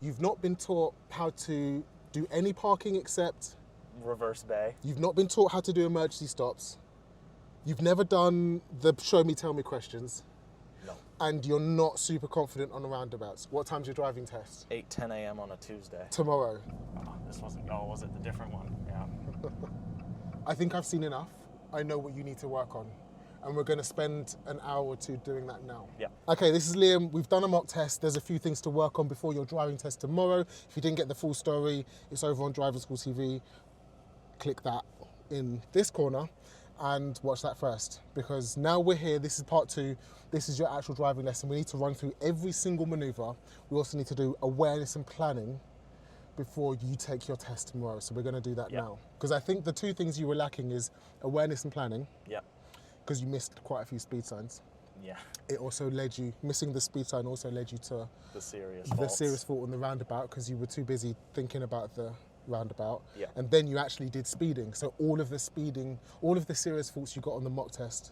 You've not been taught how to do any parking except... Reverse bay. You've not been taught how to do emergency stops. You've never done the show me, tell me questions. No. And you're not super confident on the roundabouts. What time's your driving test? 8:10 a.m. on a Tuesday. Tomorrow. Oh, this wasn't, oh, was it the different one? Yeah. I think I've seen enough. I know what you need to work on. And we're going to spend an hour or two doing that now. Yeah. Okay, this is Liam. We've done a mock test. There's a few things to work on before your driving test tomorrow. If you didn't get the full story, it's over on Driving School TV. Click that in this corner and watch that first, because now we're here. This is part 2. This is your actual driving lesson. We need to run through every single maneuver. We also need to do awareness and planning before you take your test tomorrow. So we're going to do that now, because I think the 2 things you were lacking is awareness and planning. Yeah. Because you missed quite a few speed signs. Yeah. It also led you, missing the speed sign also led you to The serious fault on the roundabout, because you were too busy thinking about the roundabout. Yeah. And then you actually did speeding. So all of the speeding, all of the serious faults you got on the mock test,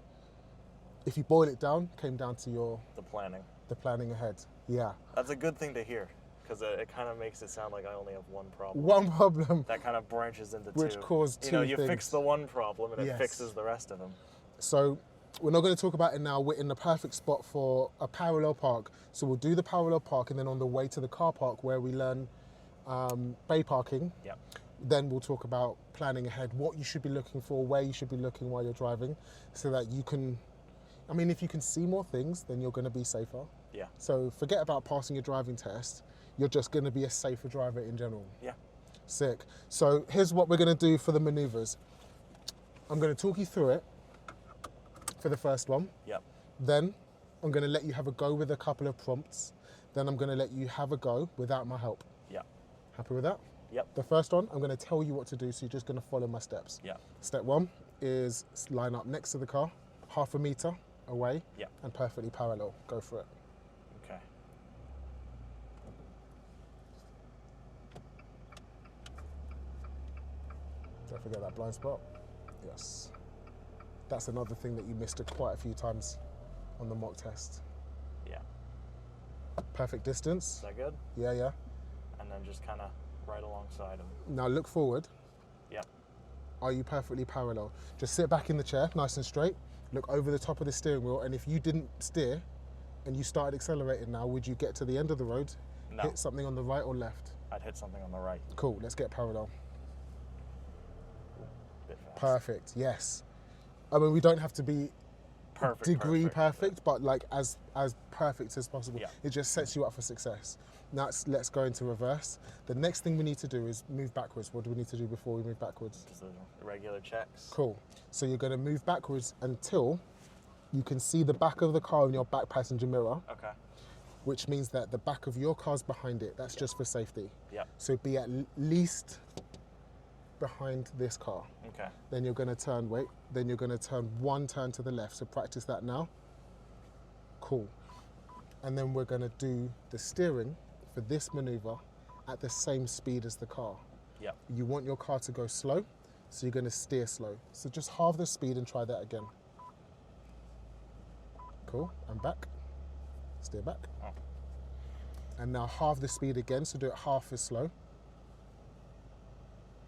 if you boil it down, came down to The planning. the planning ahead. Yeah. That's a good thing to hear, because it kind of makes it sound like I only have one problem. One problem. That kind of branches into Which 2. caused 2 You know, you things. fix the one problem and it Yes. fixes the rest of them. So we're not going to talk about it now. We're in the perfect spot for a parallel park. So we'll do the parallel park, and then on the way to the car park where we learn bay parking, Yeah. then we'll talk about planning ahead, what you should be looking for, where you should be looking while you're driving, so that you can, I mean, if you can see more things, then you're going to be safer. Yeah. So forget about passing your driving test. You're just going to be a safer driver in general. Yeah. Sick. So here's what we're going to do for the maneuvers. I'm going to talk you through it for the first one. Yep. Then I'm going to let you have a go with a couple of prompts. Then I'm going to let you have a go without my help. Yeah. Happy with that? Yep. The first one, I'm going to tell you what to do, so you're just going to follow my steps. Yeah. Step 1 is line up next to the car, 1/2 meter away, Yeah. and perfectly parallel. Go for it. Okay. Don't forget that blind spot. Yes. That's another thing that you missed quite a few times on the mock test. Yeah. Perfect distance. Is that good? Yeah, yeah. And then just kind of right alongside him. Now look forward. Yep. Are you perfectly parallel? Just sit back in the chair, nice and straight. Look over the top of the steering wheel, and if you didn't steer and you started accelerating now, would you get to the end of the road, No. hit something on the right or left? I'd hit something on the right. Cool, let's get parallel. Bit fast. Perfect, yes. I mean, we don't have to be Perfect. perfect, but like as perfect as possible. Yeah. It just sets you up for success. Now let's go into reverse. The next thing we need to do is move backwards. What do we need to do before we move backwards? Just the regular checks. Cool. So you're going to move backwards until you can see the back of the car in your back passenger mirror, Okay. which means that the back of your car's behind it. That's just for safety. Yep. So be at least behind this car. Okay. Then you're going to turn, then you're going to turn 1 turn to the left. So practice that now. Cool. And then we're going to do the steering for this maneuver at the same speed as the car. Yep. You want your car to go slow, so you're going to steer slow. So just halve the speed and try that again. Cool, and back. Steer back. Oh. And now halve the speed again, so do it half as slow.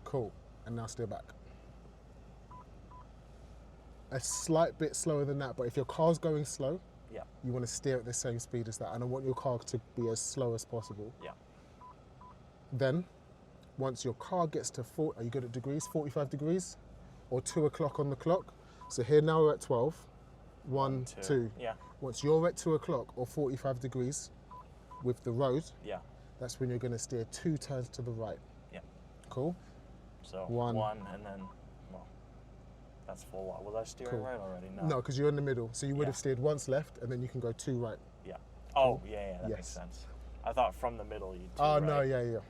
Cool, and now steer back. A slight bit slower than that, but if your car's going slow, Yeah. you want to steer at the same speed as that, and I want your car to be as slow as possible. Yeah. Then, once your car gets to are you good at degrees? 45 degrees? Or 2 o'clock on the clock? So here now we're at 12. 1, 2. Yeah. Once you're at 2 o'clock or 45 degrees with the road, Yeah. that's when you're going to steer 2 turns to the right. Yeah. Cool? So One. and then, well, that's full lot. Was I steering Cool. right already? No. No, because you're in the middle. So you would Yeah. have steered once left, and then you can go 2 right. Yeah. Oh, yeah, that Yes. makes sense. I thought from the middle you'd do Oh, right. no, yeah.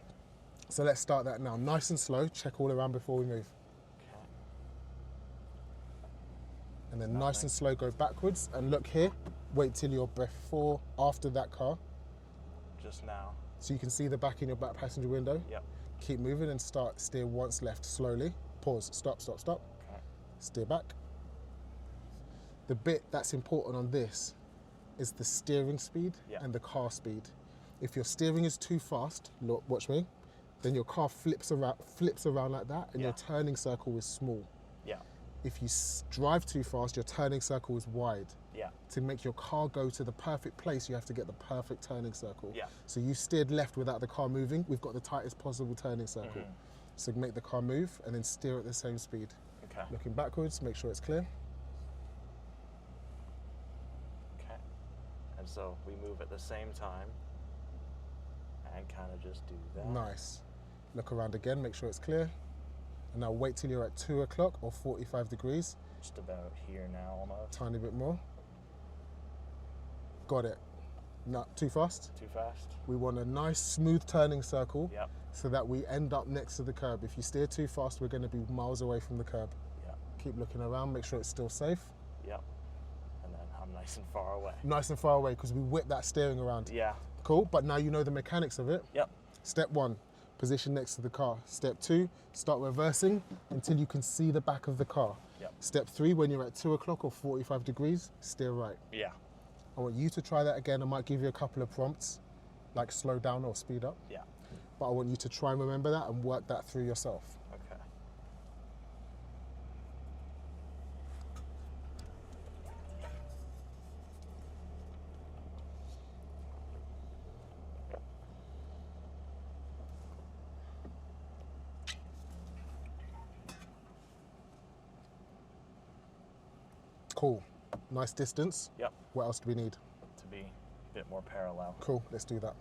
So let's start that now. Nice and slow. Check all around before we move. Okay. And then nice and slow, go backwards. And look here. Wait till you're after that car. Just now. So you can see the back in your back passenger window. Yep. Keep moving and steer once left slowly. Pause, stop. Okay. Steer back. The bit that's important on this is the steering speed Yeah. and the car speed. If your steering is too fast, look, watch me, then your car flips around like that, and your turning circle is small. Yeah. If you drive too fast, your turning circle is wide. Yeah. To make your car go to the perfect place, you have to get the perfect turning circle. Yeah. So you steered left without the car moving, we've got the tightest possible turning circle. So make the car move and then steer at the same speed. Okay. Looking backwards, make sure it's clear. Okay. And so we move at the same time and kind of just do that. Nice. Look around again, make sure it's clear. And now wait till you're at 2 o'clock or 45 degrees. Just about here now almost. Tiny bit more. Got it. Not too fast. Too fast? We want a nice smooth turning circle. Yep. So that we end up next to the curb. If you steer too fast, we're going to be miles away from the curb. Yep. Keep looking around, make sure it's still safe. Yep. And then I'm nice and far away. Nice and far away because we whip that steering around. Yeah. Cool, but now you know the mechanics of it. Yep. Step 1, position next to the car. Step 2, start reversing until you can see the back of the car. Yep. Step 3, when you're at 2 o'clock or 45 degrees, steer right. Yeah. I want you to try that again. I might give you a couple of prompts, like slow down or speed up. Yeah. But I want you to try and remember that and work that through yourself. Okay. Cool. Nice distance. Yep. What else do we need? To be a bit more parallel. Cool, let's do that.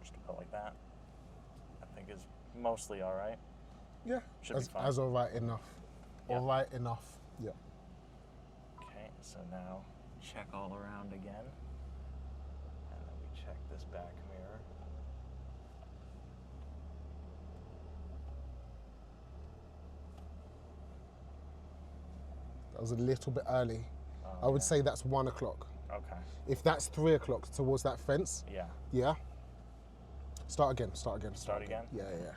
Just about like that. I think is mostly all right. Yeah, Should be fine. as all right enough. Yeah. All right enough, yeah. Okay, so now check all around again. And then we check this back mirror. That was a little bit early. I would say that's 1 o'clock. Okay. If that's 3 o'clock towards that fence, Yeah. yeah. Start again, start again. Start again? Yeah, yeah.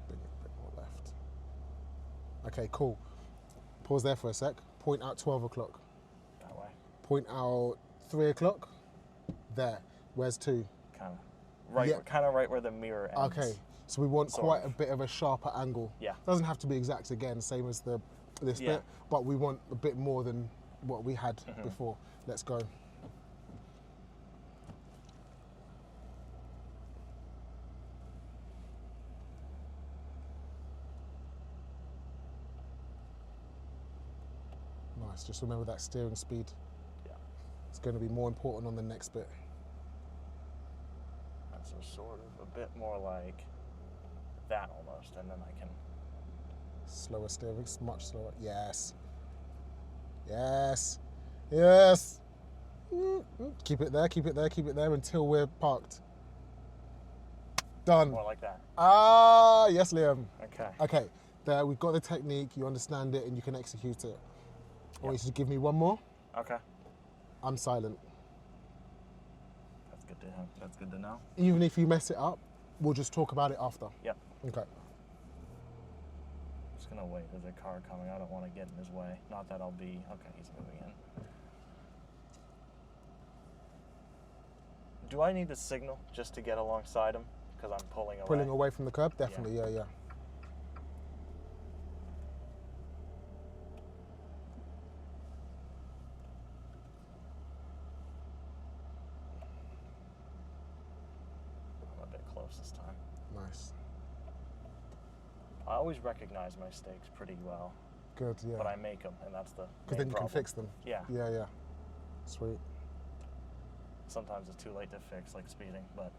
Bring it a bit more left. Okay, cool. Pause there for a sec. Point out 12 o'clock. That way. Point out 3 o'clock. There. Where's 2? Kind of right. Yeah. Kind of right where the mirror ends. Okay. So we want Sort quite of. a bit of a sharper angle. Yeah. Doesn't have to be exact again, same as this Yeah. bit, but we want a bit more than what we had before. Let's go. Nice, just remember that steering speed. Yeah. It's going to be more important on the next bit. And so sort of a bit more like that almost, and then I can. Slower steering, much slower. Yes. Yes. Yes. Keep it there, keep it there, keep it there until we're parked. Done. More like that. Ah, yes, Liam. Okay. Okay, there, we've got the technique, you understand it, and you can execute it. I want you to give me one more. Okay. I'm silent. That's good to have. That's good to know. Even if you mess it up, we'll just talk about it after. Yep. Okay. Just gonna wait. There's a car coming. I don't want to get in his way. Not that I'll be. Okay, he's moving in. Do I need a signal just to get alongside him? Because I'm pulling away. Pulling away from the curb? Definitely, yeah. I'm a bit close this time. Nice. I always recognize my mistakes pretty well, Good, yeah. but I make them, and that's the Because then you can fix them. Yeah. Yeah. Sweet. Sometimes it's too late to fix, like speeding, but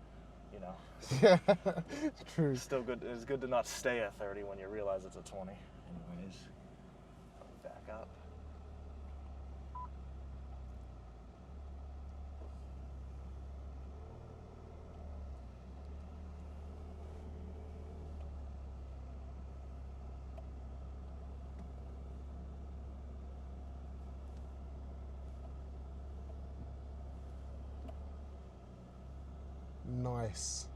you know. Yeah, true. Still good. It's good to not stay at 30 when you realize it's a 20. Anyways, back up. Nice.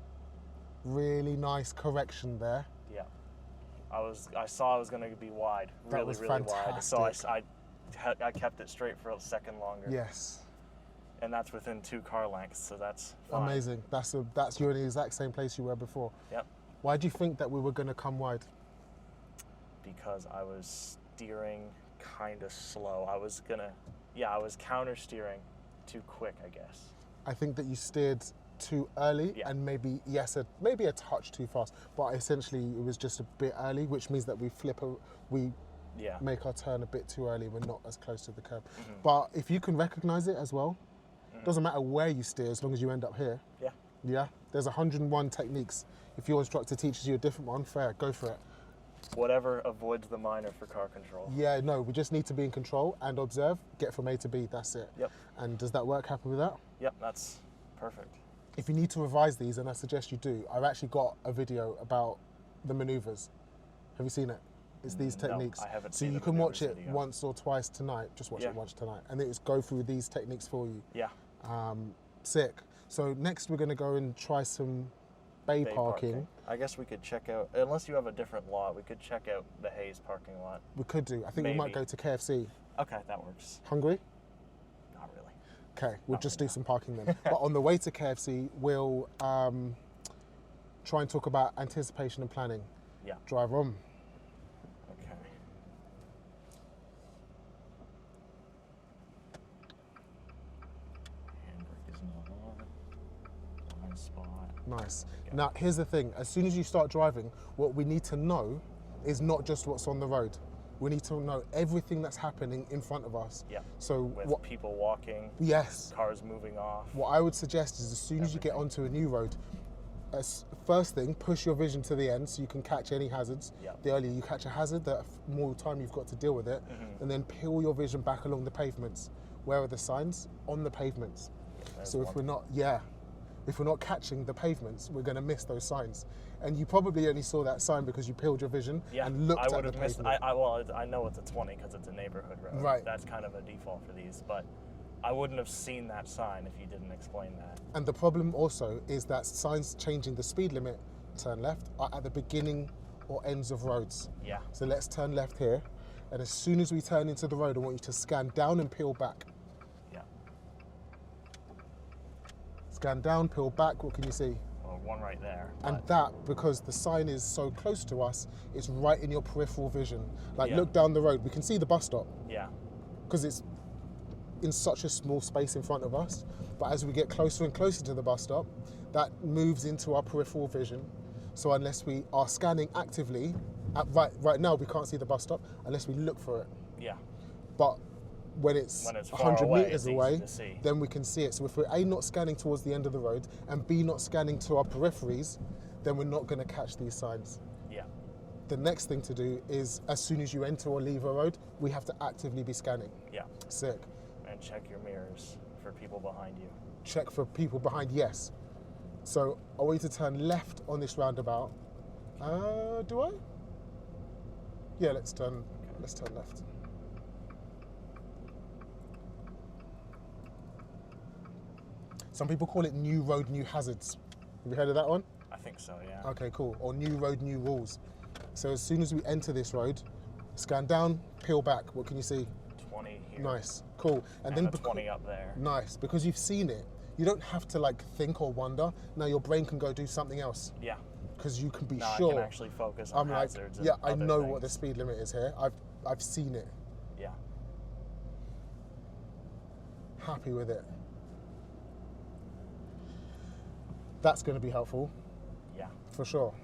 Really nice correction there. Yeah. I saw I was going to be wide, That really, was really wide. So fantastic. I kept it straight for a second longer. Yes. And that's within 2 car lengths, so that's fine. Amazing. That's you're in the exact same place you were before. Yep. Why do you think that we were going to come wide? Because I was steering kind of slow. I was counter steering too quick, I guess. I think that you steered too early and maybe a touch too fast, but essentially it was just a bit early, which means that we make our turn a bit too early. We're not as close to the curb. Mm-hmm. But if you can recognize it as well, doesn't matter where you steer as long as you end up here. Yeah. Yeah. There's 101 techniques. If your instructor teaches you a different one, fair, go for it. Whatever avoids the minor for car control. Yeah, no, we just need to be in control and observe, get from A to B, that's it. Yep. And does that work? Happy with that? Yep, that's perfect. If you need to revise these, and I suggest you do, I've actually got a video about the manoeuvres. Have you seen it? It's these techniques. No, I haven't so seen you the can watch it video. once or twice tonight. Just watch it once tonight. And it was go through these techniques for you. Yeah. Sick. So next we're going to go and try some bay parking. I guess we could check out, unless you have a different lot, we could check out the Hayes parking lot. We could do. I think we might go to KFC. Okay, that works. Hungry? Not really. Okay, we'll just do some parking then. But on the way to KFC, we'll try and talk about anticipation and planning. Yeah. Drive on. Okay. Handbrake is not on. Blind spot. Nice. Now, here's the thing. As soon as you start driving, what we need to know is not just what's on the road. We need to know everything that's happening in front of us. Yeah. So With people walking. Yes. Cars moving off. What I would suggest is as soon as you get onto a new road, first thing, push your vision to the end so you can catch any hazards. Yep. The earlier you catch a hazard, the more time you've got to deal with it. And then peel your vision back along the pavements. Where are the signs? On the pavements. So if we're not catching the pavements, we're going to miss those signs. And you probably only saw that sign because you peeled your vision and looked at the pavement. I know it's a 20 because it's a neighborhood road. Right. That's kind of a default for these, but I wouldn't have seen that sign if you didn't explain that. And the problem also is that signs changing the speed limit, turn left, are at the beginning or ends of roads. Yeah. So let's turn left here. And as soon as we turn into the road, I want you to scan down and peel back. Yeah. Scan down, peel back, what can you see? Well, one right there. And that, because the sign is so close to us, it's right in your peripheral vision. Like, Yeah. look down the road, we can see the bus stop Yeah. because it's in such a small space in front of us. But as we get closer and closer to the bus stop, that moves into our peripheral vision. So unless we are scanning actively, right now we can't see the bus stop unless we look for it. Yeah. But when it's far 100 away, meters it's easy away, to see. then we can see it. So if we're A, not scanning towards the end of the road, and B, not scanning to our peripheries, then we're not going to catch these signs. Yeah. The next thing to do is, as soon as you enter or leave a road, we have to actively be scanning. Yeah. Sick. And check your mirrors for people behind you. Check for people behind, yes. So I want you to turn left on this roundabout. Do I? Yeah, let's turn left. Some people call it new road, new hazards. Have you heard of that one? I think so, yeah. Okay, cool. Or new road, new rules. So as soon as we enter this road, scan down, peel back. What can you see? 20 here. Nice, cool. And then 20 up there. Nice, because you've seen it. You don't have to like think or wonder. Now your brain can go do something else. Yeah. Because you can be Now sure. I can actually focus on hazards. Yeah, I and know other what the things. speed limit is here. I've seen it. Yeah. Happy with it. That's going to be helpful. Yeah. For sure.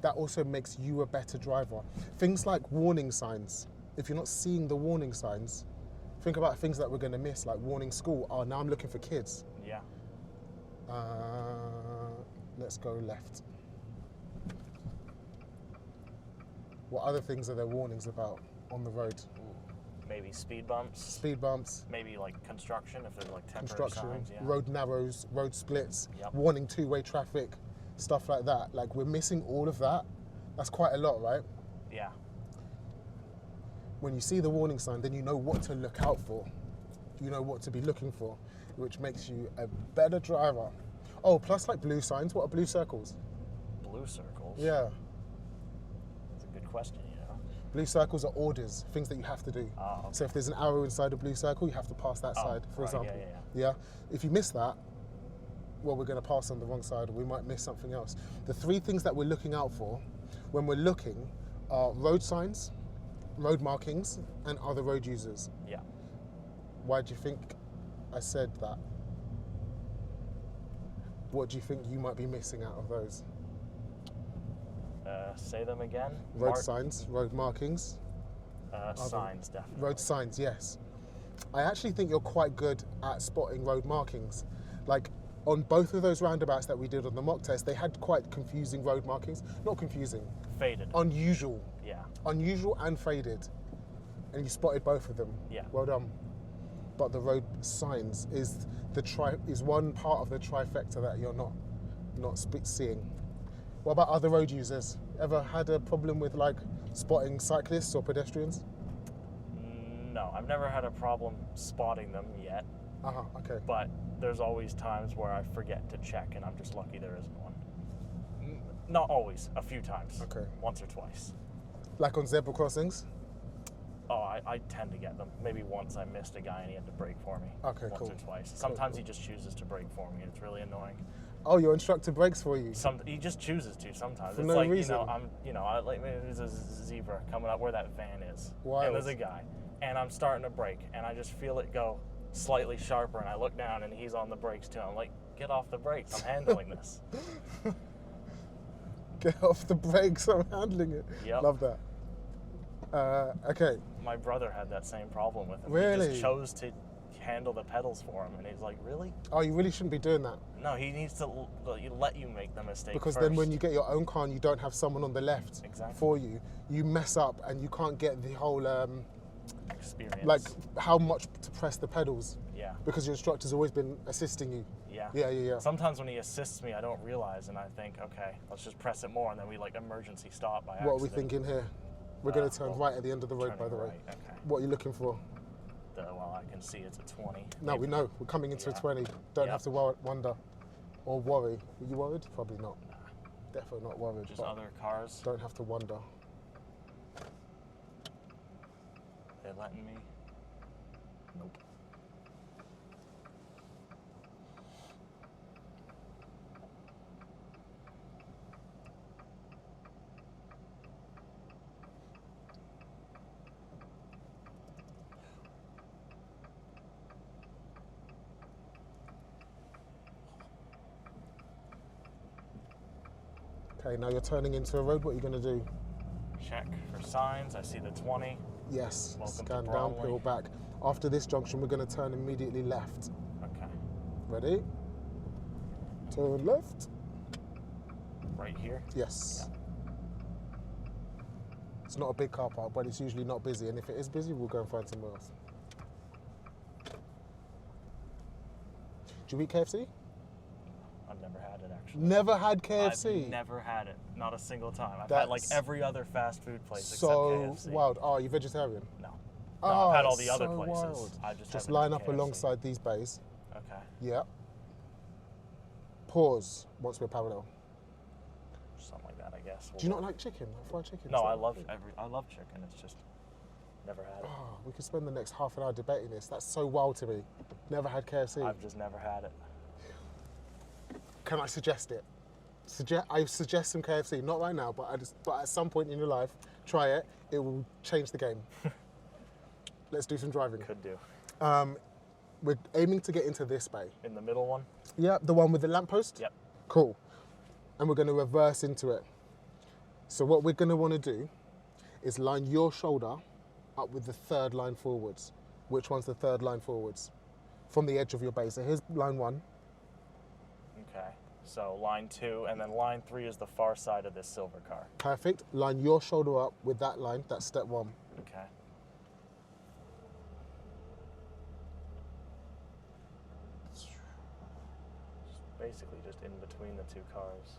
That also makes you a better driver. Things like warning signs. If you're not seeing the warning signs, think about things that we're going to miss, like warning school. Oh, now I'm looking for kids. Yeah. Let's go left. What other things are there warnings about on the road? Maybe speed bumps. Speed bumps. Maybe like construction, if there's like temporary Construction, signs. Yeah. road narrows, road splits, Yep. warning two-way traffic, stuff like that. Like, we're missing all of that. That's quite a lot, right? Yeah. When you see the warning sign, then you know what to look out for. You know what to be looking for. which makes you a better driver. Oh, plus like blue signs. What are blue circles? Blue circles? Yeah. That's a good question, you know. Blue circles are orders, things that you have to do. Oh, okay. So if there's an arrow inside a blue circle, you have to pass that side, for right, example. yeah. If you miss that, well, we're going to pass on the wrong side, or we might miss something else. The three things that we're looking out for when we're looking are road signs, road markings, and other road users. Yeah. Why do you think I said that? What do you think you might be missing out of those? Say them again. Road signs, road markings. Signs, definitely. Road signs, yes. I actually think you're quite good at spotting road markings. Like on both of those roundabouts that we did on the mock test, they had quite confusing road markings. Not confusing. Faded. Unusual. Yeah. Unusual and faded. And you spotted both of them. Yeah. Well done. But the road signs is one part of the trifecta that you're not seeing. What about other road users? Ever had a problem with like spotting cyclists or pedestrians? No, I've never had a problem spotting them yet. Okay. But there's always times where I forget to check, and I'm just lucky there isn't one. Not always, a few times. Okay. Once or twice. Like on zebra crossings? Oh, I tend to get them. Maybe once I missed a guy and he had to brake for me. Okay, once cool. or twice. Sometimes Cool. he just chooses to brake for me, and it's really annoying. Oh, your instructor brakes for you? He just chooses to sometimes. For It's no like, reason? there's a zebra coming up where that van is. Wild. And there's a guy. And I'm starting to brake, and I just feel it go slightly sharper, and I look down, and he's on the brakes too. I'm like, get off the brakes. I'm handling this. Get off the brakes, I'm handling it. Yep. Love that. Okay. My brother had that same problem with him. Really? He just chose to handle the pedals for him, and he's like, really? Oh, you really shouldn't be doing that. No, he needs to let you make the mistake Because first. then when you get your own car and you don't have someone on the left Exactly. for you, you mess up and you can't get the whole, experience. like how much to press the pedals. Yeah. Because your instructor's always been assisting you. Yeah. Yeah. Sometimes when he assists me, I don't realize, and I think, okay, let's just press it more, and then we like emergency stop by accident. What are we thinking here? We're going to turn right at the end of the road, by the way. Right. Okay. What are you looking for? Well, I can see it's a 20. No, we know. We're coming into a 20. Don't have to wonder or worry. Were you worried? Probably not. Nah. Definitely not worried. Just but other cars. Don't have to wonder. They letting me? Nope. Okay, now you're turning into a road. What are you going to do? Check for signs. I see the 20. Yes, Welcome to scan down, Bromley. peel back. After this junction, we're going to turn immediately left. Okay. Ready? Turn left. Right here? Yes. It's not a big car park, but it's usually not busy. And if it is busy, we'll go and find somewhere else. Do you eat KFC? I've never had it, actually. Never had KFC? I've never had it. Not a single time. I've had like That's every other fast food place so except KFC. wild. Oh, are you vegetarian? No. No, Oh, I've had all the that's other so places. wild. I just Just haven't line had up KFC. alongside these bays. Okay. Yeah. Pause once we're parallel. Something like that, I guess. Do you not like chicken? Like fried chicken? No, Is that I your love thing? I love chicken. It's just never had it. Oh, we could spend the next half an hour debating this. That's so wild to me. Never had KFC. I've just never had it. Can I suggest it? I suggest some KFC. Not right now, but at some point in your life, try it. It will change the game. Let's do some driving. Could do. We're aiming to get into this bay. In the middle one? Yeah, the one with the lamppost? Yep. Cool. And we're going to reverse into it. So what we're going to want to do is line your shoulder up with the third line forwards. Which one's the third line forwards? From the edge of your bay. So here's line 1. Okay. So line 2, and then line 3 is the far side of this silver car. Perfect. Line your shoulder up with that line. That's step 1. Okay. Basically just in between the two cars.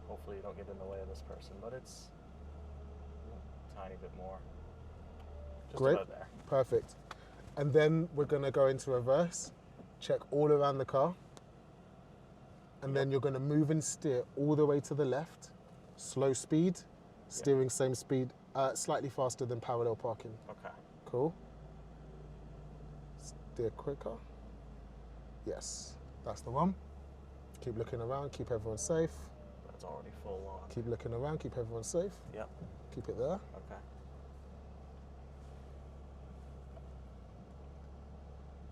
Hopefully you don't get in the way of this person, but it's a tiny bit more. Just Great. about there. Perfect. And then we're going to go into reverse. check all around the car. And then you're going to move and steer all the way to the left. Slow speed, steering same speed, slightly faster than parallel parking. Okay. Cool. Steer quicker. Yes, that's the one. Keep looking around, keep everyone safe. That's already full on. Keep looking around, keep everyone safe. Yep. Keep it there. Okay.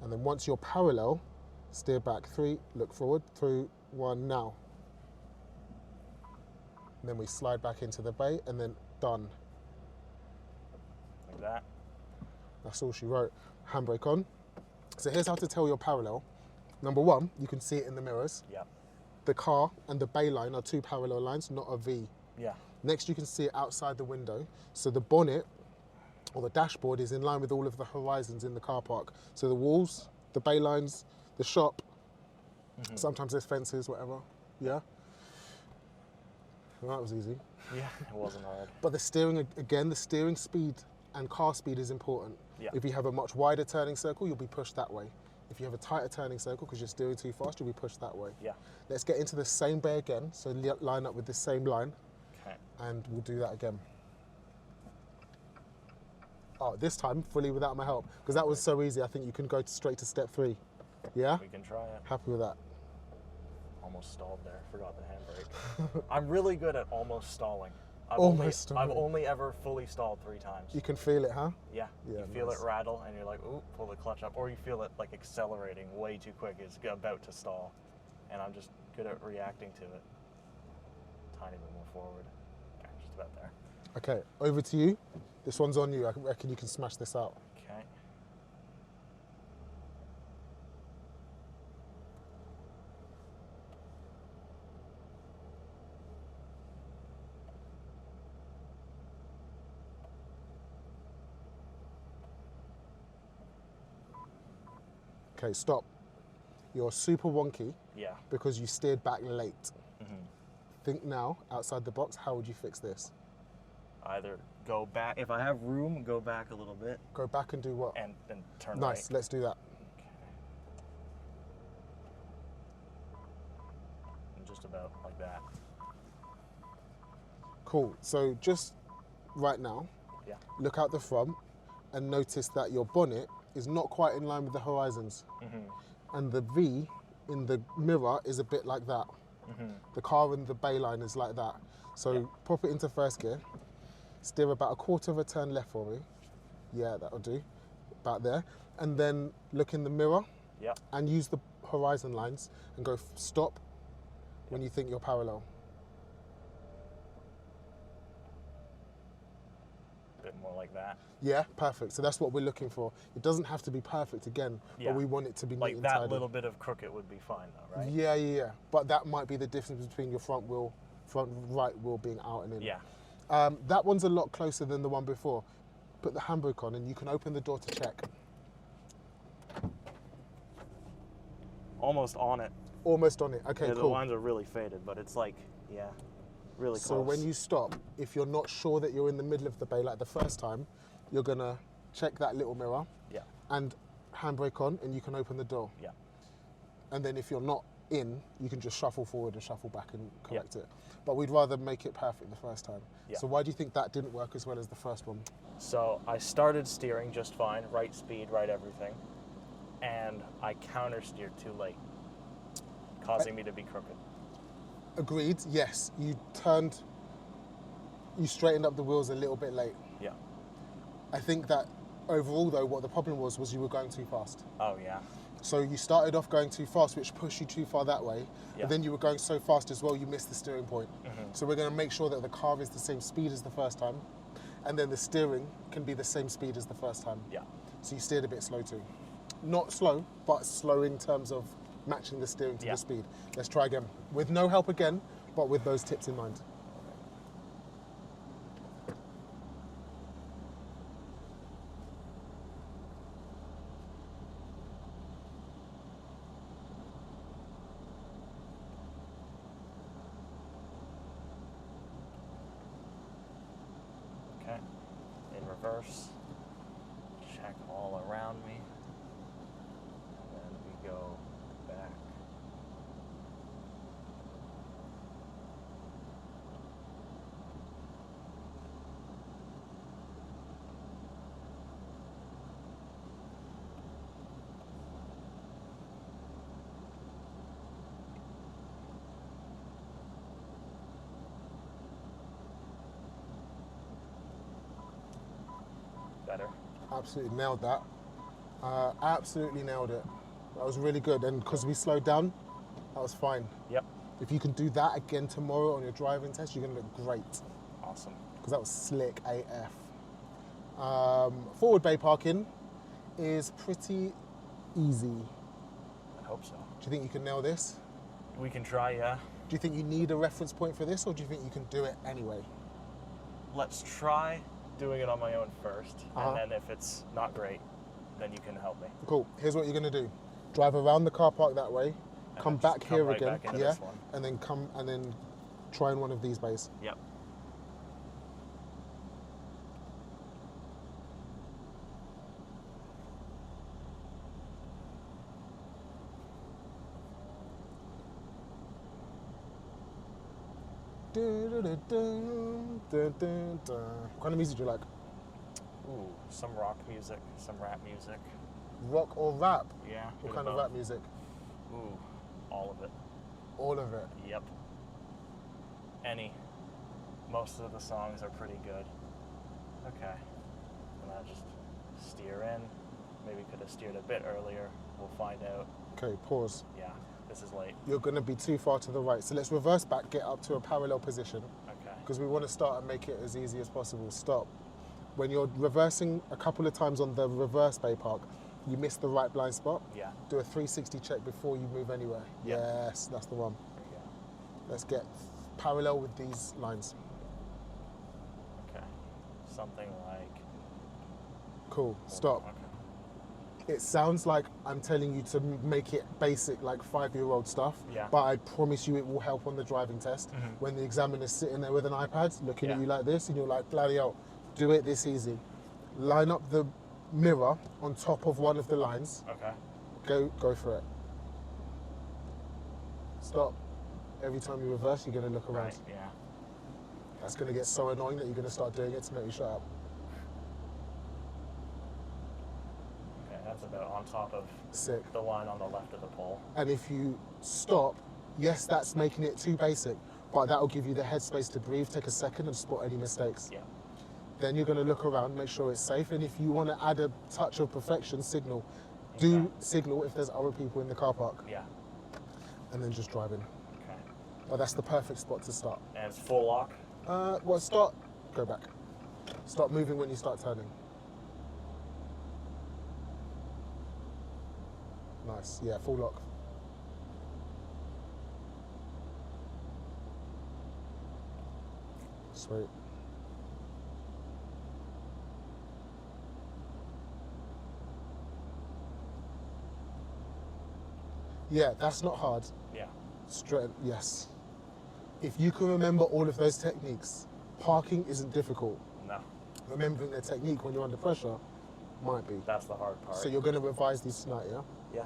And then once you're parallel, steer back 3, look forward, 3, 1, now. And then we slide back into the bay and then done. Like that. That's all she wrote. Handbrake on. So here's how to tell you're parallel. Number 1, you can see it in the mirrors. Yep. The car and the bay line are 2 parallel lines, not a V. Yeah. Next, you can see it outside the window. So the bonnet or the dashboard is in line with all of the horizons in the car park. So the walls, the bay lines, the shop, sometimes there's fences, whatever. Yeah? Well, that was easy. Yeah, it wasn't hard. But the steering, again, the steering speed and car speed is important. Yeah. If you have a much wider turning circle, you'll be pushed that way. If you have a tighter turning circle because you're steering too fast, you'll be pushed that way. Yeah. Let's get into the same bay again. So line up with the same line. Okay. And we'll do that again. Oh, this time fully without my help, because that was so easy. I think you can go straight to step 3. Yeah? We can try it. Happy with that? Almost stalled there. Forgot the handbrake. I'm really good at almost stalling. I've only ever fully stalled 3 times. You can feel it, huh? Yeah. Yeah, You feel nice. it rattle and you're like, ooh, pull the clutch up. Or you feel it like accelerating way too quick. It's about to stall. And I'm just good at reacting to it. Tiny bit more forward. Okay, just about there. Okay, over to you. This one's on you. I reckon you can smash this out. Okay. Okay, stop. You're super wonky Yeah. because you steered back late. hmm Think now, outside the box, how would you fix this? Either go back, if I have room, go back a little bit Go back and do what? and then turn Nice, right. let's do that. Okay. And just about like that. Cool, so just right now, Yeah. look out the front and notice that your bonnet is not quite in line with the horizons. And the V in the mirror is a bit like that. The car and the bay line is like that. So pop it into first gear, steer about a quarter of a turn left for me. Yeah, that'll do, about there. And then look in the mirror Yeah. and use the horizon lines and go stop when you think you're parallel. A bit more like that. Yeah, perfect. So that's what we're looking for. It doesn't have to be perfect again, Yeah. but we want it to be neat Like and that tidy. little bit of crooked would be fine though, right? Yeah. But that might be the difference between your front right wheel being out and in. Yeah. That one's a lot closer than the one before. Put the handbrake on and you can open the door to check. Almost on it. Almost on it. Okay, Yeah, the cool. lines are really faded, but it's like, yeah, really So close. when you stop, if you're not sure that you're in the middle of the bay like the first time, you're gonna check that little mirror Yeah. and handbrake on and you can open the door. Yeah. And then if you're not in, you can just shuffle forward and shuffle back and correct it. But we'd rather make it perfect the first time. Yeah. So why do you think that didn't work as well as the first one? So I started steering just fine, right speed, right everything, and I counter steered too late, causing me to be crooked. Agreed, yes. You straightened up the wheels a little bit late. Yeah. I think that overall though, what the problem was you were going too fast. Oh yeah. So you started off going too fast, which pushed you too far that way, Yeah. but then you were going so fast as well, you missed the steering point. So we're gonna make sure that the car is the same speed as the first time, and then the steering can be the same speed as the first time. Yeah. So you steered a bit slow too. Not slow, but slow in terms of matching the steering to Yeah. the speed. Let's try again. With no help again, but with those tips in mind. Okay. In reverse. Check all around me. And then we go better. Absolutely nailed that. Absolutely nailed it. That was really good. And because we slowed down, that was fine. Yep. If you can do that again tomorrow on your driving test, you're going to look great. Awesome. Because that was slick AF. Forward bay parking is pretty easy. I hope so. Do you think you can nail this? We can try, yeah. Do you think you need a reference point for this, or do you think you can do it anyway? Let's try doing it on my own first, Uh-huh. and then if it's not great, then you can help me. Cool. Here's what you're going to do. Drive around the car park that way, And come then just back come here right again, back into yeah, this one. and then try in one of these bays. Yep. What kind of music do you like? Ooh, some rock music, some rap music. Rock or rap? Yeah. What bit kind of both. rap music? Ooh, all of it. All of it. Yep. Any. Most of the songs are pretty good. Okay. And I'll just steer in. Maybe could have steered a bit earlier. We'll find out. Okay, pause. Yeah, this is late. You're going to be too far to the right. So let's reverse back, get up to a parallel position, Okay. because we want to start and make it as easy as possible. Stop. When you're reversing a couple of times on the reverse bay park, you miss the right blind spot. Yeah. Do a 360 check before you move anywhere. Yep. Yes, that's the one. There we go. Let's get parallel with these lines. Okay. Something like. Cool. Stop. Okay. It sounds like I'm telling you to make it basic, like 5-year-old stuff. Yeah. But I promise you it will help on the driving test. Mhm. When the examiner's sitting there with an iPad looking at Yeah. you like this, and you're like, bloody hell, do it this easy. Line up the mirror on top of one of the lines. Okay. Go for it. Stop. Every time you reverse, you're going to look around. Right. Yeah. That's going to get so annoying that you're going to start doing it to make you shut up. Okay. That's about on top of Sick. the line on the left of the pole. And if you stop, yes, that's making it too basic, but that'll give you the headspace to breathe, take a second and spot any mistakes. Yeah. Then you're going to look around, make sure it's safe, and if you want to add a touch of perfection, signal. Do Okay. signal if there's other people in the car park, Yeah. and then just drive in. Okay. But that's the perfect spot to start. And it's full lock. Well, start, go back. Start moving when you start turning. Nice, yeah, full lock. Sweet. Yeah, that's not hard. Yeah. Straight, yes. If you can remember all of those techniques, parking isn't difficult. No. Remembering the technique when you're under pressure might be. That's the hard part. So you're going to revise these tonight, yeah? Yeah.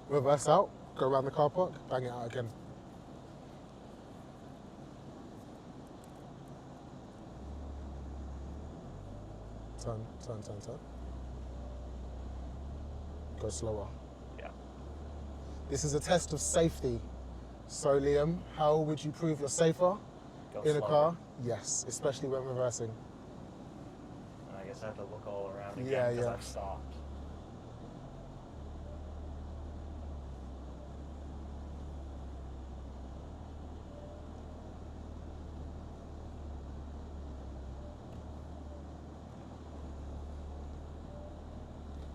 Reverse out, go around the car park, bang it out again. Turn, turn, turn, turn. Go slower. Yeah. This is a test of safety. So Liam, how would you prove you're safer Go in a slower. car? Yes, especially when reversing. And I guess I have to look all around again Yeah, because yeah. I've stopped.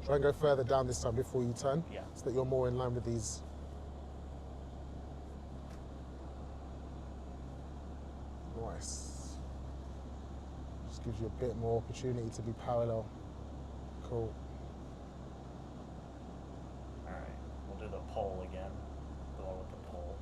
Try and go further down this time before you turn, Yeah. so that you're more in line with these. Nice. Just gives you a bit more opportunity to be parallel. Cool. All right. We'll do the pole again. The one with the pole.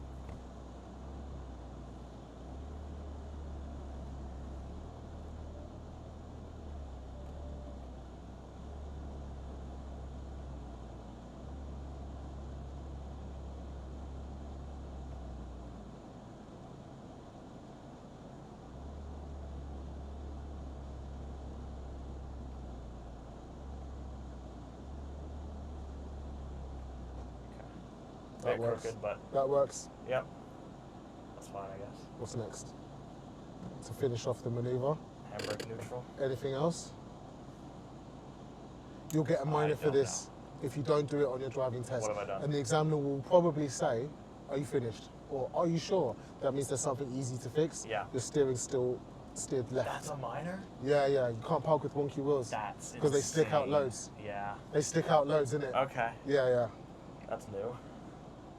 That Bit works. crooked, but That works. yep. That's fine, I guess. What's next? To finish off the maneuver. Handbrake neutral. Anything else? You'll get a minor for don't this if you don't do it on your driving test. What have I done? And the examiner will probably say, are you finished? Or are you sure? That means there's something easy to fix. Yeah. Your steering's still steered left. That's a minor? Yeah, yeah. You can't park with wonky wheels. That's because they stick out insane. loads. Yeah. They stick out loads, innit? Okay. Yeah, yeah. That's new.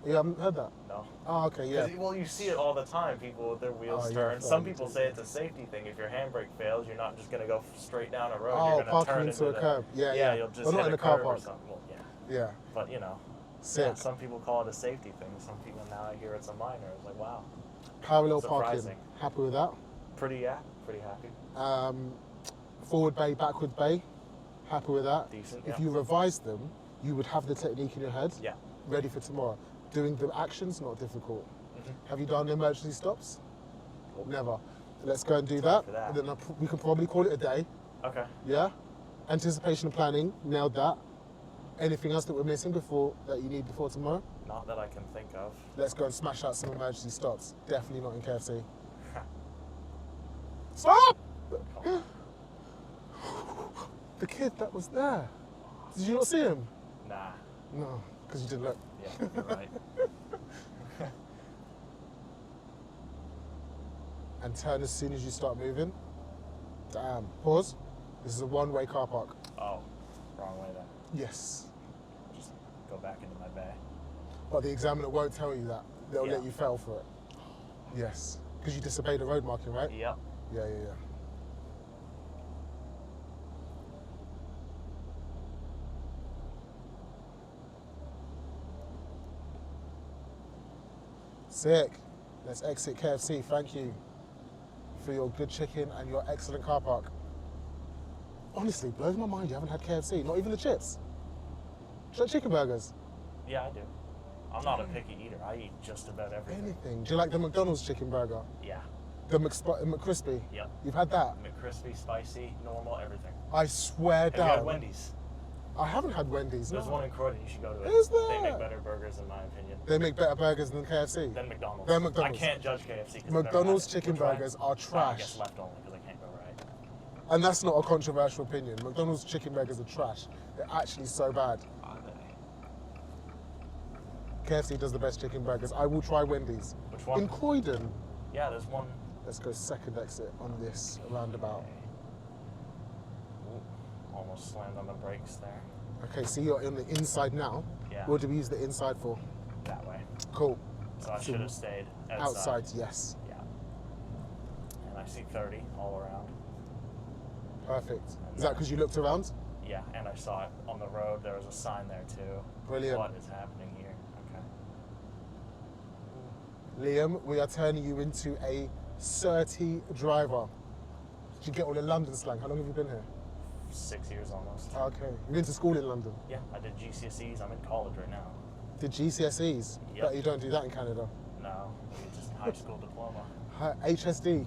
You haven't heard that? No. Oh, okay, yeah. Well, you see it all the time. People with their wheels Oh, yeah, turn. I've Some heard people it. say it's a safety thing. If your handbrake fails, you're not just going to go straight down a road. Oh, you're going to parking turn into a curb. Yeah, yeah. You'll just But not hit in a a car curb park. or something. Well, yeah. Yeah. But, you know. Sick. Yeah, some people call it a safety thing. Some people, now I hear it's a minor. It's like, wow. Parallel Surprising. parking. Happy with that? Pretty happy. Forward bay, backward bay. Happy with that? Decent, If yeah. you revise them, you would have the technique in your head. Yeah. Ready for tomorrow. Doing the actions, not difficult. Mm-hmm. Have you done emergency stops? Cool. Never. Let's go and do Time that. for that. And then we can probably call it a day. Okay. Yeah? Anticipation and planning, nailed that. Anything else that we're missing that you need before tomorrow? Not that I can think of. Let's go and smash out some emergency stops. Definitely not in KFC. Stop! The kid that was there. Did you not see him? Nah. No, because you didn't look. Yeah, you're right. And turn as soon as you start moving. Damn. Pause. This is a one-way car park. Oh, wrong way then. Yes. Just go back into my bay. But the examiner won't tell you that. They'll Yeah. let you fail for it. Yes. Because you disobeyed the road marking, right? Yep. Yeah, yeah, yeah. Sick. Let's exit KFC. Thank you for your good chicken and your excellent car park. Honestly, blows my mind you haven't had KFC. Not even the chips. Do you like chicken burgers? Yeah, I do. I'm not a picky eater. I eat just about everything. Anything. Do you like the McDonald's chicken burger? Yeah. The McCrispy? Yep. You've had that? McCrispy, spicy, normal, everything. I swear Have you down. had Wendy's? I haven't had Wendy's. There's no. one in Croydon. You should go to it. Is They there? make better burgers, in my opinion, They make better burgers than KFC. than McDonald's. Than McDonald's. I can't judge KFC because McDonald's chicken burgers are I trash. guess left only because I can't go right. And that's not a controversial opinion. McDonald's chicken burgers are trash. They're actually so bad. Are they? KFC does the best chicken burgers. I will try Wendy's. Which one? In Croydon. Yeah, there's one. Let's go second exit on this roundabout. Ooh, almost slammed on the brakes there. Okay, so you're on the inside now. Yeah. What do we use the inside for? That way. Cool. So I So should have stayed Outside, yes. Yeah. And I see 30 all around. Perfect. Is that because you looked around? Yeah, and I saw it on the road. There was a sign there too. Brilliant. What is happening here? Okay. Liam, we are turning you into a certi driver. Did you get all the London slang? How long have you been here? 6 years almost. Okay. You've been to school in London? Yeah, I did GCSEs. I'm in college right now. Did GCSEs? Yep. But you don't do that in Canada. No, it's just high school diploma. HSD.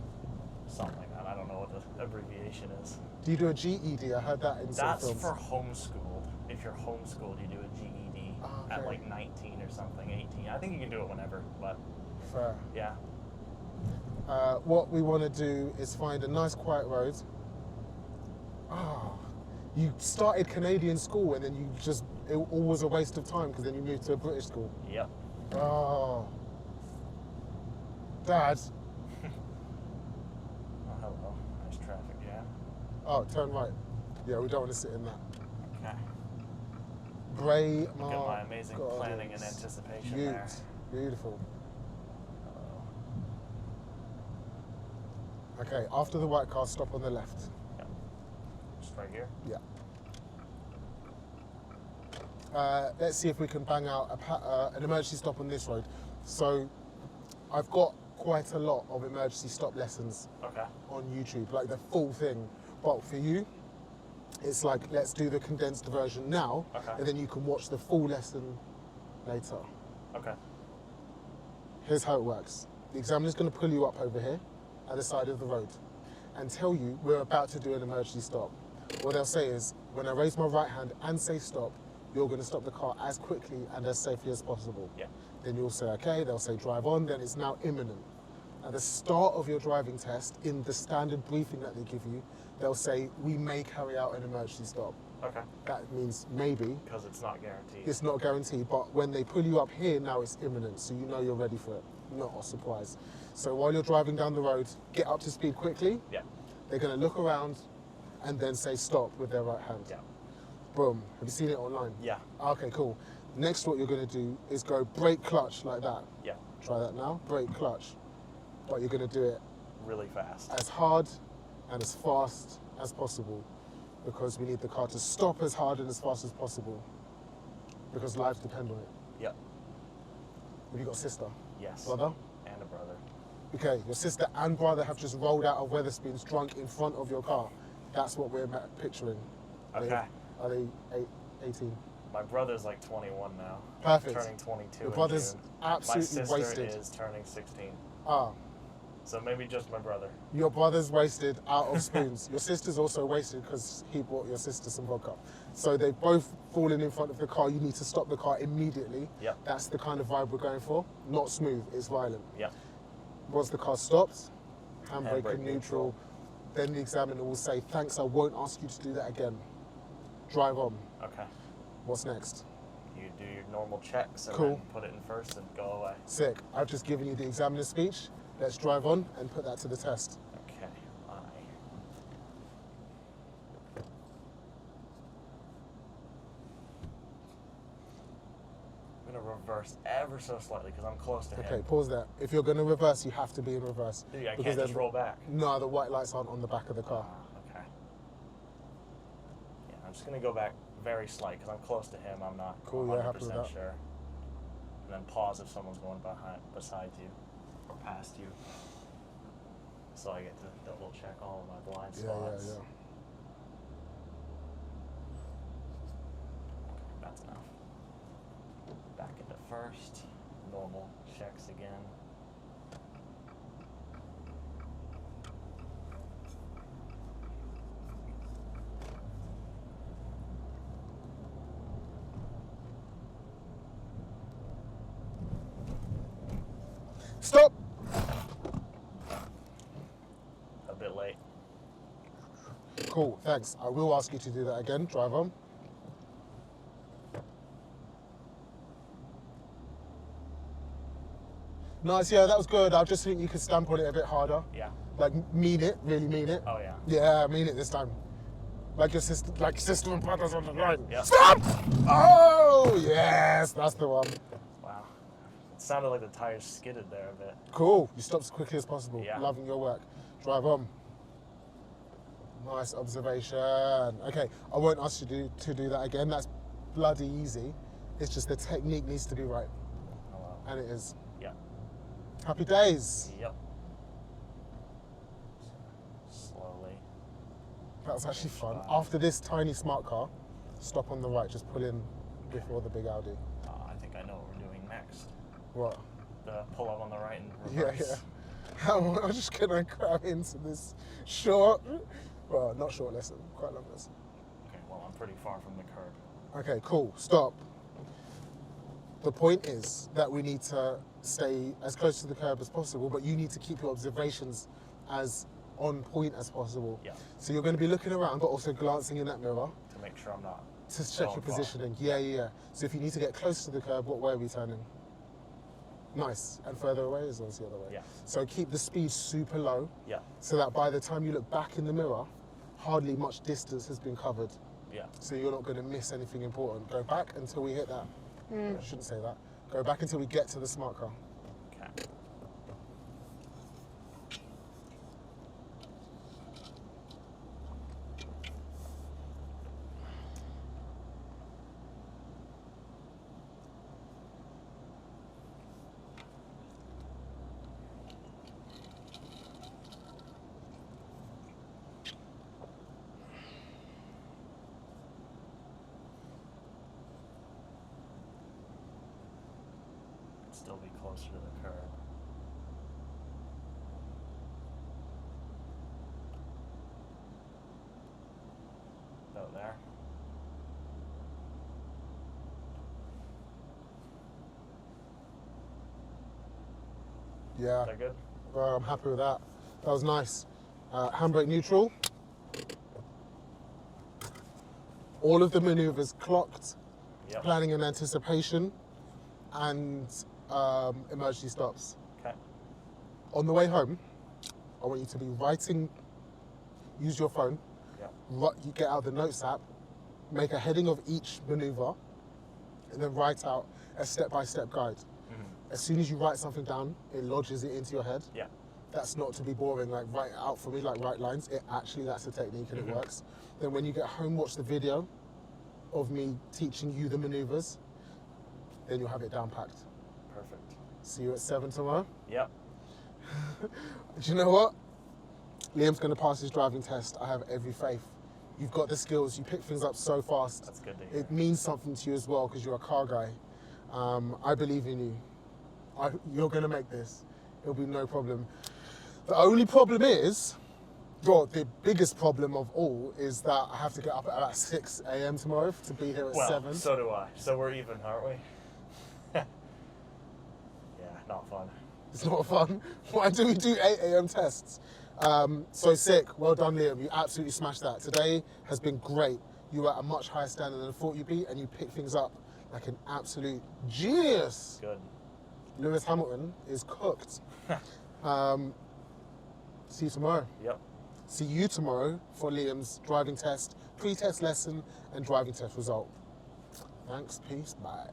Something like that. I don't know what the abbreviation is. Do you do a GED? I heard that in some That's films. for homeschooled. If you're homeschooled, you do a GED at Okay. like 19 or something, 18. I think you can do it whenever, but Fair. yeah. What we want to do is find a nice quiet road. You started Canadian school and then it all was a waste of time because then you moved to a British school. Yep. Oh. Dad. Oh, hello. Nice traffic jam. Oh, turn right. Yeah, we don't want to sit in that. Okay. Grey Look at my Mark amazing Gardens. planning and anticipation there. Beautiful. Uh-oh. Okay, after the white car, stop on the left. Yep. Just right here. Yeah. Let's see if we can bang out an emergency stop on this road. So I've got quite a lot of emergency stop lessons Okay. on YouTube, like the full thing. But for you, it's like, let's do the condensed version now, Okay. and then you can watch the full lesson later. Okay. Here's how it works. The examiner's going to pull you up over here at the side of the road and tell you we're about to do an emergency stop. What they'll say is, when I raise my right hand and say stop, you're going to stop the car as quickly and as safely as possible. Yeah. Then you'll say, okay, they'll say drive on, then it's now imminent. At the start of your driving test, in the standard briefing that they give you, they'll say, we may carry out an emergency stop. Okay. That means maybe. Because it's not guaranteed. It's not guaranteed, but when they pull you up here, now it's imminent, so you know you're ready for it. Not a surprise. So while you're driving down the road, get up to speed quickly. Yeah. They're going to look around and then say stop with their right hand. Yeah. Boom. Have you seen it online? Yeah. Okay, cool. Next, what you're going to do is go brake clutch like that. Yeah. Try that now. Brake clutch. But you're going to do it Really fast. as hard and as fast as possible, because we need the car to stop as hard and as fast as possible, because lives depend on it. Yep. Have you got a sister? Yes. Brother? And a brother. Okay, your sister and brother have just rolled out of Weatherspoons drunk in front of your car. That's what we're picturing. Okay. Are they 18? My brother's like 21 now. Perfect. Turning 22 Your in brother's June. absolutely My sister wasted. is turning 16. Ah, So maybe just my brother. your brother's wasted out of spoons. Your sister's also wasted because he bought your sister some vodka. So they've both fallen in front of the car. You need to stop the car immediately. Yep. That's the kind of vibe we're going for. Not smooth, it's violent. Yep. Once the car stops, handbrake Handbrake and neutral, neutral. then the examiner will say, thanks, I won't ask you to do that again. Drive on. Okay. What's next? You do your normal checks and Cool. then put it in first and go away. Sick. I've just given you the examiner's speech. Let's drive on and put that to the test. Okay. I'm going to reverse ever so slightly because I'm close to Okay, him. pause that. If you're going to reverse, you have to be in reverse. Yeah, I because can't then- just roll back. No, the white lights aren't on the back of the car. Okay. Yeah, I'm just going to go back very slight because I'm close to him. I'm not Cool, 100% yeah, happy with that. sure. And then pause if someone's going beside you or past you. So I get to double check all of my blind spots. Yeah. That's enough. Back into first. Normal checks again. Stop! A bit late. Cool, thanks. I will ask you to do that again. Drive on. Nice, yeah, that was good. I just think you could stamp on it a bit harder. Yeah. Like, mean it, really mean it. Oh, yeah. Yeah, mean it this time. Like your sister and brothers on the line. Yeah. Stop! Oh, yes, that's the one. Wow. It sounded like the tires skidded there a bit. Cool, you stopped as quickly as possible. Yeah. Loving your work. Drive on. Nice observation. Okay, I won't ask you to do that again. That's bloody easy. It's just the technique needs to be right. Oh, well. And it is. Yeah. Happy days. Yep. Slowly. That was actually fun. After this tiny smart car, stop on the right, just pull in before the big Audi. I think I know what we're doing next. What? The pull up on the right and Yeah, reverse. yeah. How much can I cram into this short, well, not short lesson, quite long lesson. Okay, well, I'm pretty far from the curb. Okay, cool, stop. The point is that we need to stay as close to the curb as possible, but you need to keep your observations as on point as possible. Yeah. So you're going to be looking around, but also glancing in that mirror To make sure I'm not. to check going your far. positioning. Yeah. So if you need to get close to the curb, what way are we turning? Nice. And further away is always the other way. Yeah. So keep the speed super low Yeah. so that by the time you look back in the mirror, hardly much distance has been covered. Yeah. So you're not going to miss anything important. Go back until we hit that. I shouldn't say that. Go back until we get to the smart car. Okay. Still be closer to the curb. About there. Yeah. They're good? Well, I'm happy with that. That was nice. Handbrake neutral. All of the maneuvers clocked, Yep. planning and anticipation, and emergency stops. Okay. On the way home, I want you to be writing, use your phone, Yep. you get out the notes app, make a heading of each maneuver, and then write out a step-by-step guide. As soon as you write something down, it lodges it into your head. Yeah. That's not to be boring, like write it out for me, like write lines. That's a technique and it works. Then when you get home, watch the video of me teaching you the maneuvers, then you'll have it down packed. Perfect. See you at 7 tomorrow. Yep. Do you know what? Liam's going to pass his driving test. I have every faith. You've got the skills. You pick things up so fast. That's good to hear. It means something to you as well because you're a car guy. I believe in you. You're going to make this. It'll be no problem. The only problem is, well, the biggest problem of all is that I have to get up at about 6 a.m. tomorrow to be here at 7. So do I. So we're even, aren't we? Yeah, not fun. It's not fun. Why do we do 8 a.m. tests? So sick. Well done, Liam. You absolutely smashed that. Today has been great. You were at a much higher standard than I thought you'd be, and you picked things up like an absolute genius. Good. Lewis Hamilton is cooked. See you tomorrow. Yep. See you tomorrow for Liam's driving test, pre-test lesson, and driving test result. Thanks, peace, bye.